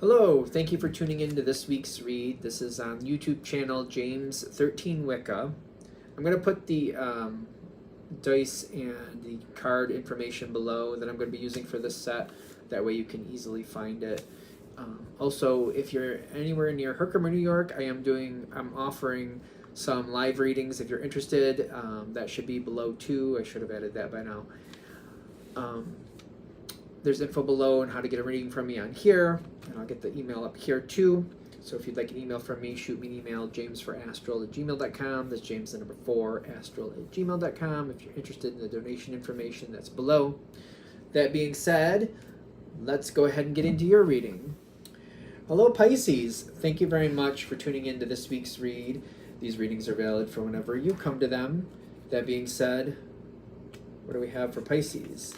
Hello, thank you for tuning in to this week's read. This is on YouTube channel James 13 Wicca. I'm going to put the dice and the card information below that I'm going to be using for this set. That way you can easily find it. Also, if you're anywhere near Herkimer, New York, I'm offering some live readings if you're interested. That should be below too. I should have added that by now. There's info below on how to get a reading from me on here, and I'll get the email up here too. So if you'd like an email from me, shoot me an email, jamesforastral@gmail.com. That's James the number 4, astral@gmail.com. If you're interested in the donation information, that's below. That being said, let's go ahead and get into your reading. Hello Pisces, thank you very much for tuning in to this week's read. These readings are valid for whenever you come to them. That being said, what do we have for Pisces?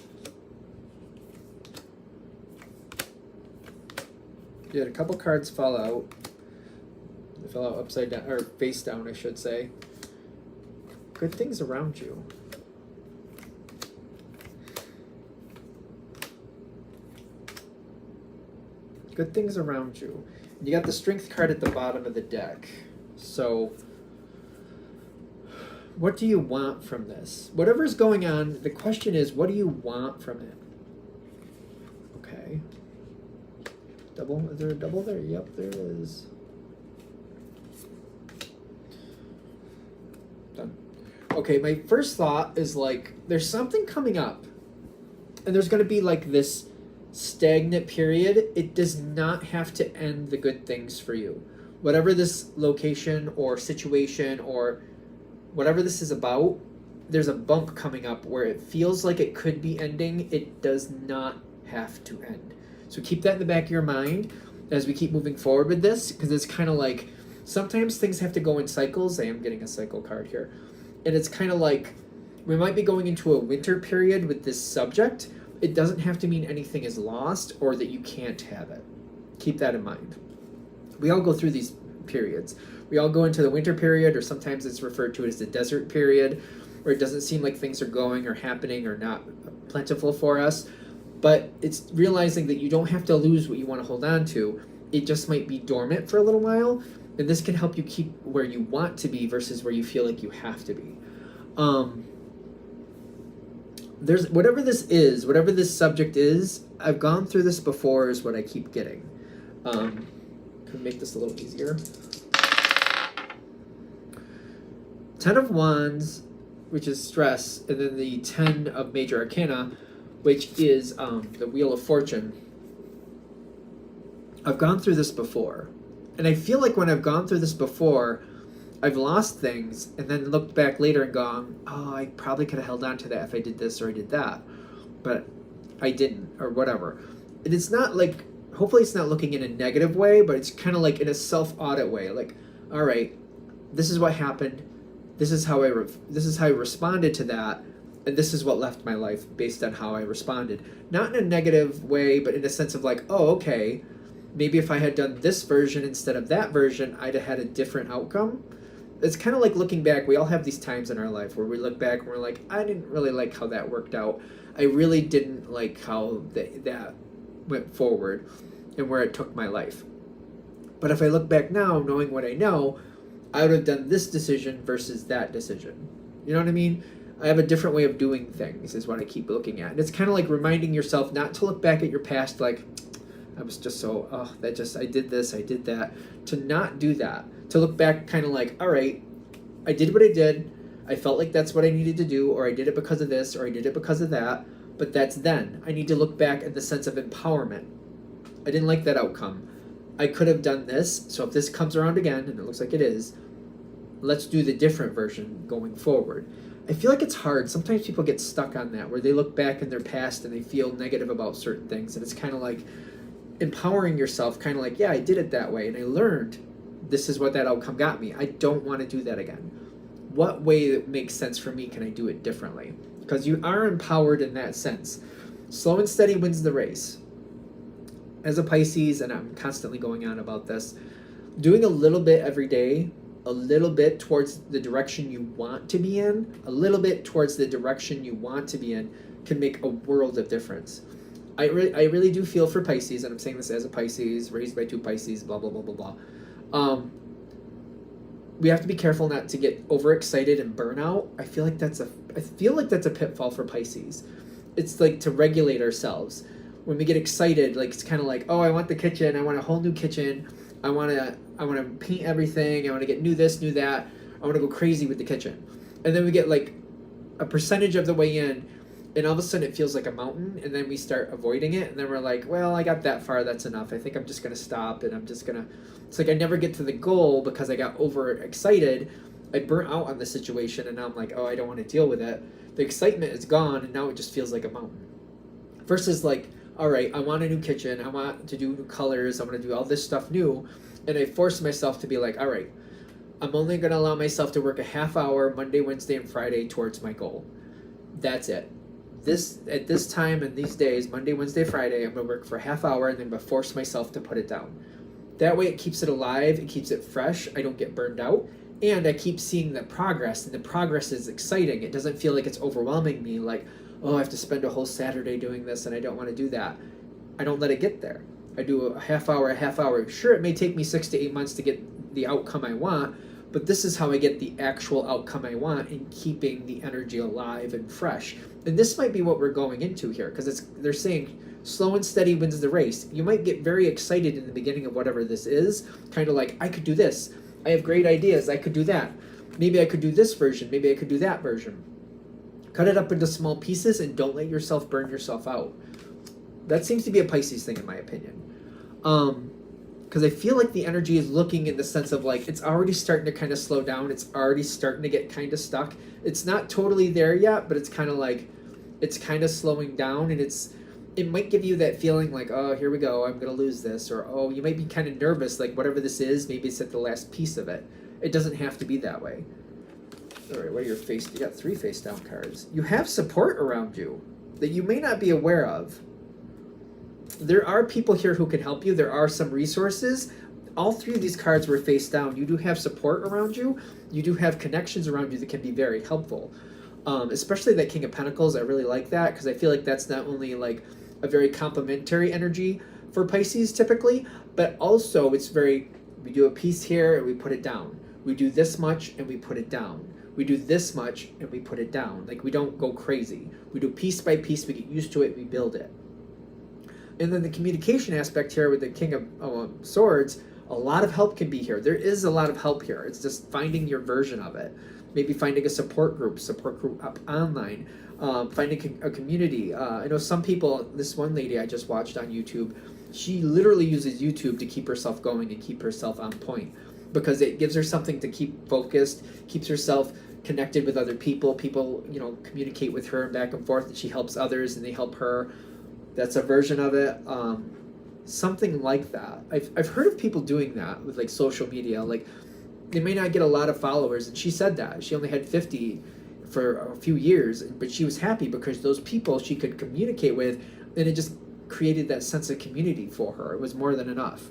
You had a couple cards fall out. They fell out upside down, or face down, I should say. Good things around you. Good things around you. You got the Strength card at the bottom of the deck. So, what do you want from this? Whatever's going on, the question is, what do you want from it? Okay. Double? Is there a double there? Yep, there is. Done. Okay, my first thought is like, there's something coming up. And there's going to be like this stagnant period. It does not have to end the good things for you. Whatever this location or situation or whatever this is about, there's a bump coming up where it feels like it could be ending. It does not have to end. So keep that in the back of your mind as we keep moving forward with this, because it's kind of like sometimes things have to go in cycles. I am getting a cycle card here. And it's kind of like we might be going into a winter period with this subject. It doesn't have to mean anything is lost or that you can't have it. Keep that in mind. We all go through these periods. We all go into the winter period, or sometimes it's referred to as the desert period, where it doesn't seem like things are going or happening or not plentiful for us. But it's realizing that you don't have to lose what you want to hold on to. It just might be dormant for a little while, and this can help you keep where you want to be versus where you feel like you have to be. There's whatever this is, whatever this subject is, I've gone through this before is what I keep getting. Could make this a little easier. 10 of Wands, which is stress, and then the 10 of Major Arcana, which is the Wheel of Fortune. I've gone through this before. And I feel like when I've gone through this before, I've lost things and then looked back later and gone, oh, I probably could have held on to that if I did this or I did that. But I didn't, or whatever. And it's not like, hopefully it's not looking in a negative way, but it's kind of like in a self-audit way. Like, all right, this is what happened. This is how I responded to that. And this is what left my life based on how I responded. Not in a negative way, but in a sense of like, oh, okay, maybe if I had done this version instead of that version, I'd have had a different outcome. It's kind of like looking back. We all have these times in our life where we look back and we're like, I didn't really like how that worked out. I really didn't like how that went forward and where it took my life. But if I look back now, knowing what I know, I would have done this decision versus that decision. You know what I mean? I have a different way of doing things is what I keep looking at. And it's kind of like reminding yourself not to look back at your past like, I was just so, I did this, I did that. To not do that. To look back kind of like, all right, I did what I did. I felt like that's what I needed to do, or I did it because of this, or I did it because of that. But that's then. I need to look back at the sense of empowerment. I didn't like that outcome. I could have done this, so if this comes around again, and it looks like it is, let's do the different version going forward. I feel like it's hard. Sometimes people get stuck on that, where they look back in their past and they feel negative about certain things. And it's kind of like empowering yourself, kind of like, yeah, I did it that way. And I learned this is what that outcome got me. I don't want to do that again. What way that makes sense for me can I do it differently? Because you are empowered in that sense. Slow and steady wins the race. As a Pisces, and I'm constantly going on about this, doing a little bit every day, a little bit towards the direction you want to be in, a little bit towards the direction you want to be in, can make a world of difference. I really do feel for Pisces, and I'm saying this as a Pisces, raised by 2 Pisces, blah, blah, blah, blah, blah. We have to be careful not to get overexcited and burnout. I feel like that's a pitfall for Pisces. It's like to regulate ourselves. When we get excited, like it's kind of like, oh, I want the kitchen. I want a whole new kitchen. I want to paint everything. I want to get new this, new that. I want to go crazy with the kitchen. And then we get like a percentage of the way in, and all of a sudden it feels like a mountain, and then we start avoiding it, and then we're like, well, I got that far, that's enough. I think I'm just going to stop, and it's like I never get to the goal because I got overexcited. I burnt out on the situation, and now I'm like, oh, I don't want to deal with it. The excitement is gone, and now it just feels like a mountain. Versus like, all right, I want a new kitchen, I want to do new colors, I want to do all this stuff new, and I force myself to be like, all right, I'm only going to allow myself to work a half hour Monday, Wednesday, and Friday towards my goal. That's it. At this time and these days, Monday, Wednesday, Friday, I'm going to work for a half hour, and then I'm going to force myself to put it down. That way it keeps it alive, it keeps it fresh, I don't get burned out, and I keep seeing the progress, and the progress is exciting. It doesn't feel like it's overwhelming me, like, oh, I have to spend a whole Saturday doing this, and I don't want to do that. I don't let it get there. I do a half hour. Sure, it may take me 6 to 8 months to get the outcome I want, but this is how I get the actual outcome I want in keeping the energy alive and fresh. And this might be what we're going into here, because they're saying slow and steady wins the race. You might get very excited in the beginning of whatever this is, kind of like, I could do this. I have great ideas. I could do that. Maybe I could do this version. Maybe I could do that version. Cut it up into small pieces and don't let yourself burn yourself out. That seems to be a Pisces thing, in my opinion. Because I feel like the energy is looking in the sense of like, it's already starting to kind of slow down. It's already starting to get kind of stuck. It's not totally there yet, but it's kind of like, it's kind of slowing down, and it might give you that feeling like, oh, here we go, I'm going to lose this. Or, oh, you might be kind of nervous, like whatever this is, maybe it's at the last piece of it. It doesn't have to be that way. All right, what are your face? You got 3 face down cards. You have support around you that you may not be aware of. There are people here who can help you. There are some resources. All 3 of these cards were face down. You do have support around you. You do have connections around you that can be very helpful. Especially that King of Pentacles. I really like that because I feel like that's not only like a very complementary energy for Pisces typically, but also it's very, we do a piece here and we put it down. We do this much and we put it down. We do this much and we put it down. Like, we don't go crazy. We do piece by piece. We get used to it. We build it. And then the communication aspect here with the King of Swords, a lot of help can be here. There is a lot of help here. It's just finding your version of it. Maybe finding a support group up online, finding a community. I know some people, this one lady I just watched on YouTube, she literally uses YouTube to keep herself going and keep herself on point because it gives her something to keep focused, keeps herself connected with other people. People, communicate with her back and forth, and she helps others and they help her. That's a version of it. Something like that. I've heard of people doing that with like social media. Like, they may not get a lot of followers, and she said that she only had 50 for a few years, but she was happy because those people she could communicate with, and it just created that sense of community for her. It was more than enough.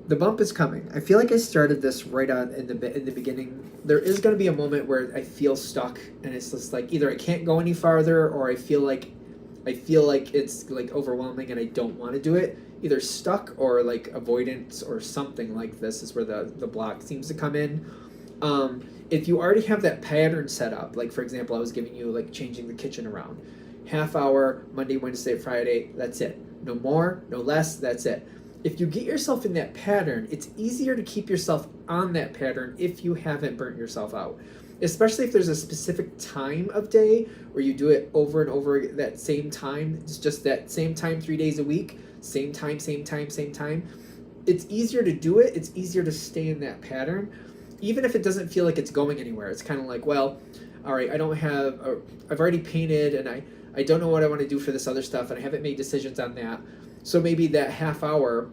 The bump is coming. I feel like I started this right on in the beginning. There is going to be a moment where I feel stuck, and it's just like either I can't go any farther, or I feel like it's like overwhelming and I don't want to do it. Either stuck or like avoidance or something like this is where the block seems to come in. If you already have that pattern set up, like for example, I was giving you like changing the kitchen around. Half hour, Monday, Wednesday, Friday, that's it. No more, no less, that's it. If you get yourself in that pattern, it's easier to keep yourself on that pattern if you haven't burnt yourself out. Especially if there's a specific time of day where you do it over and over that same time. It's just that same time 3 days a week, same time. It's easier to do it. It's easier to stay in that pattern. Even if it doesn't feel like it's going anywhere. It's kind of like, well, all right, I've already painted and I don't know what I want to do for this other stuff and I haven't made decisions on that. So maybe that half hour,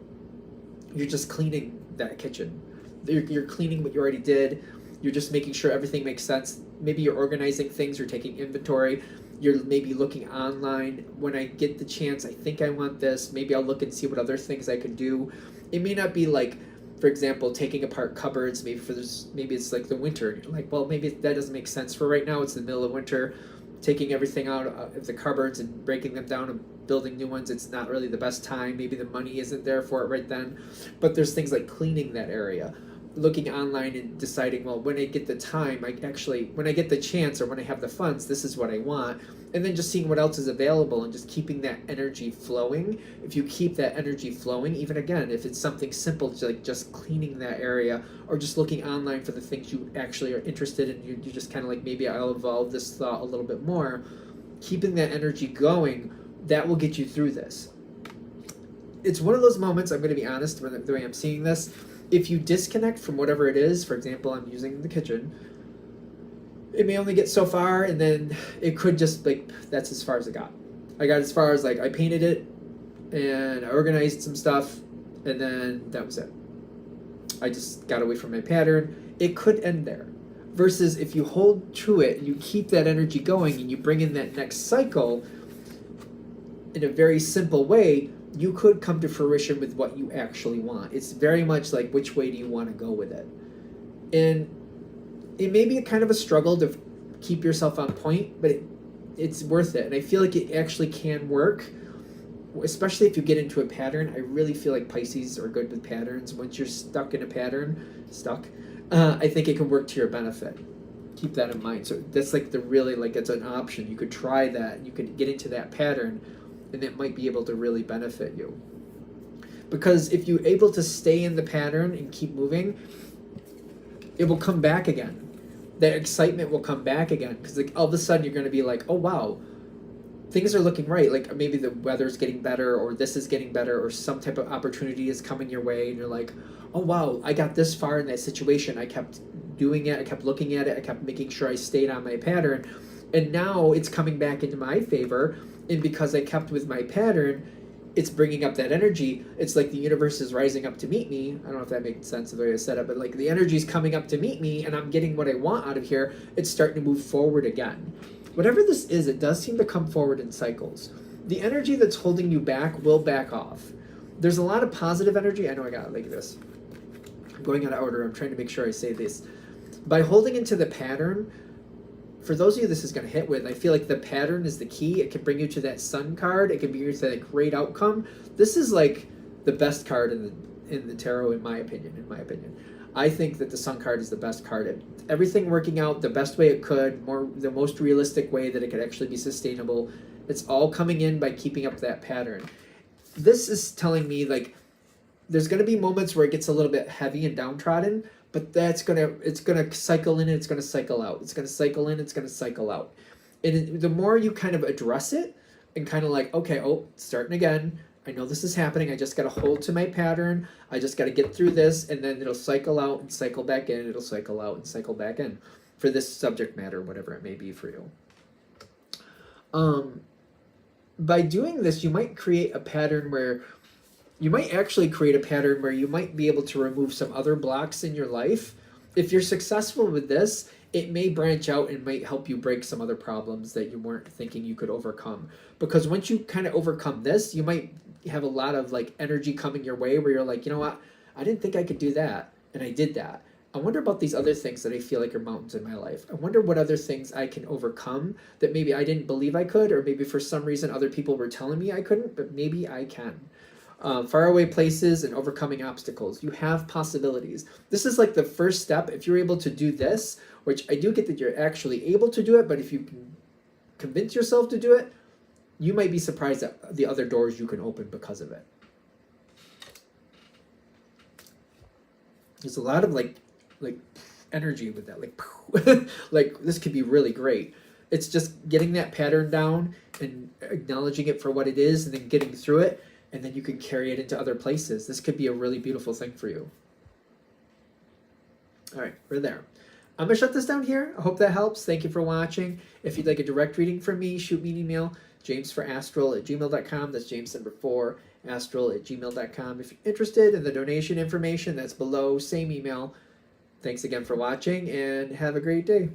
you're just cleaning that kitchen. You're cleaning what you already did. You're just making sure everything makes sense. Maybe you're organizing things, you're taking inventory. You're maybe looking online. When I get the chance, I think I want this. Maybe I'll look and see what other things I can do. It may not be like, for example, taking apart cupboards. Maybe it's like the winter. And you're like, well, maybe that doesn't make sense for right now. It's the middle of winter. taking everything out of the cupboards and breaking them down and building new ones. It's not really the best time. Maybe the money isn't there for it right then. But there's things like cleaning that area, looking online and deciding, well, when I get the time, when I get the chance or when I have the funds, this is what I want. And then just seeing what else is available and just keeping that energy flowing. If you keep that energy flowing, even again, if it's something simple, like just cleaning that area or just looking online for the things you actually are interested in, you just kind of like, maybe I'll evolve this thought a little bit more, keeping that energy going, that will get you through this. It's one of those moments, I'm going to be honest, the way I'm seeing this, if you disconnect from whatever it is, for example, I'm using the kitchen, it may only get so far, and then it could just, like, that's as far as it got. I got as far as, like, I painted it, and I organized some stuff, and then that was it. I just got away from my pattern. It could end there. Versus if you hold to it, and you keep that energy going, and you bring in that next cycle in a very simple way, you could come to fruition with what you actually want. It's very much like, which way do you want to go with it? And it may be a kind of a struggle to keep yourself on point, but it's worth it. And I feel like it actually can work, especially if you get into a pattern. I really feel like Pisces are good with patterns. Once you're stuck in a pattern, I think it can work to your benefit. Keep that in mind. So that's like it's an option. You could try that. You could get into that pattern, and it might be able to really benefit you. Because if you're able to stay in the pattern and keep moving, it will come back again. That excitement will come back again, because like all of a sudden you're going to be like, oh wow, things are looking right. Like maybe the weather's getting better, or this is getting better, or some type of opportunity is coming your way, and you're like, oh wow, I got this far in that situation. I kept doing it. I kept looking at it. I kept making sure I stayed on my pattern, and now it's coming back into my favor. And because I kept with my pattern, it's bringing up that energy. It's like the universe is rising up to meet me. I don't know if that makes sense the way I said it, but like the energy is coming up to meet me, and I'm getting what I want out of here. It's starting to move forward again. Whatever this is, it does seem to come forward in cycles. The energy that's holding you back will back off. There's a lot of positive energy. I know I got it like this. I'm going out of order. I'm trying to make sure I say this. By holding into the pattern, for those of you this is going to hit with, I feel like the pattern is the key. It can bring you to that sun card. It can bring you to that great outcome. This is like the best card in the tarot, in my opinion. I think that the sun card is the best card. Everything working out the best way it could, the most realistic way that it could actually be sustainable. It's all coming in by keeping up that pattern. This is telling me like there's going to be moments where it gets a little bit heavy and downtrodden, but it's gonna cycle in and it's gonna cycle out. It's gonna cycle in, it's gonna cycle out. And the more you kind of address it and kind of like, okay, it's starting again. I know this is happening. I just gotta hold to my pattern. I just gotta get through this, and then it'll cycle out and cycle back in. It'll cycle out and cycle back in for this subject matter, whatever it may be for you. By doing this, you might create a pattern where you might be able to remove some other blocks in your life. If you're successful with this, it may branch out and might help you break some other problems that you weren't thinking you could overcome. Because once you kind of overcome this, you might have a lot of like energy coming your way where you're like, you know what? I didn't think I could do that, and I did that. I wonder about these other things that I feel like are mountains in my life. I wonder what other things I can overcome that maybe I didn't believe I could, or maybe for some reason other people were telling me I couldn't, but maybe I can. Faraway places and overcoming obstacles. You have possibilities. This is like the first step. If you're able to do this, which I do get that you're actually able to do it, but if you can convince yourself to do it, you might be surprised at the other doors you can open because of it. There's a lot of like energy with that, like like this could be really great. It's just getting that pattern down and acknowledging it for what it is, and then getting through it. And then you can carry it into other places. This could be a really beautiful thing for you. All right, we're there. I'm going to shut this down here. I hope that helps. Thank you for watching. If you'd like a direct reading from me, shoot me an email, jamesforastral@gmail.com. That's James number 4, astral@gmail.com. If you're interested in the donation information, that's below, same email. Thanks again for watching, and have a great day.